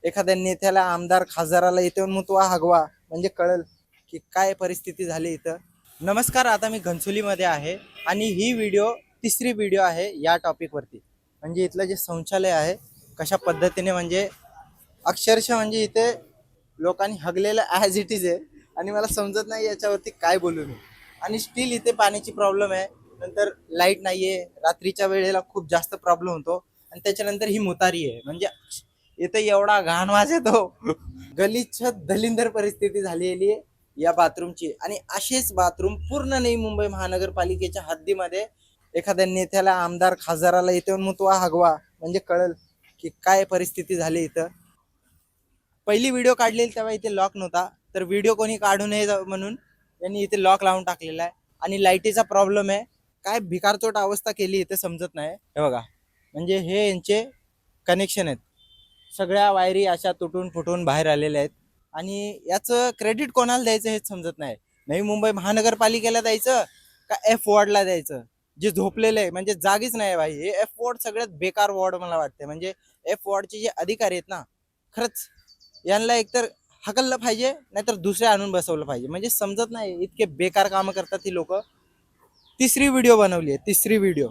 एखाद्या नेत्याला, आमदार, खासदाराला इथे मुतवा हगवा म्हणजे कळल की काय परिस्थिती झाली इथं. नमस्कार, आता मी घनसोलीमध्ये आहे आणि ही तिसरी व्हिडिओ आहे या टॉपिकवरती. म्हणजे इथलं जे शौचालय आहे कशा पद्धतीने म्हणजे अक्षरशः म्हणजे इथे लोकांनी हगलेलं ॲज इट इज आहे आणि मला समजत नाही याच्यावरती काय बोलू मी. आणि स्टील इथे पाण्याची प्रॉब्लेम आहे, नंतर लाईट नाहीये, रात्रीच्या वेळेला खूप जास्त प्रॉब्लेम होतो आणि त्याच्यानंतर ही मुतारी आहे. म्हणजे इथे एवढा घाण वास येतो, गलिच्छ दलिंदर परिस्थिती झालेली आहे या बाथरूमची. आणि असेच बाथरूम पूर्ण नवी मुंबई महानगरपालिकेच्या हद्दीमध्ये एखाद्या नेत्याला, आमदार, खासदाराला इथे मुतवा हगवा म्हणजे कळल की काय परिस्थिती झाली इथं. पहिली व्हिडिओ काढलेली तेव्हा इथे लॉक नव्हता, तर व्हिडिओ कोणी काढू नये म्हणून त्यांनी इथे लॉक लावून टाकलेला आहे. आणि लाईटीचा प्रॉब्लेम आहे, काय भिकारचोट अवस्था केली इथे समजत नाही. हे बघा, म्हणजे हे यांचे कनेक्शन आहेत, सगळ्या वायरी अशा तुटून फुटून बाहेर आलेल्या आहेत. आणि याचं क्रेडिट कोणाला द्यायचं हेच समजत नाही. नवी मुंबई महानगरपालिकेला द्यायचं का एफ वॉर्डला द्यायचं, जे झोपलेलं आहे. म्हणजे जागीच नाही भाई, हे एफ वॉर्ड सगळ्यात बेकार वॉर्ड मला वाटते. म्हणजे एफ वॉर्डचे जे अधिकारी आहेत ना, खरंच यांना एकतर हकललं पाहिजे, नाहीतर दुसरे आणून बसवलं पाहिजे. म्हणजे समजत नाही, इतके बेकार कामं करतात ही लोक. तिसरी व्हिडिओ बनवली आहे, तिसरी व्हिडिओ.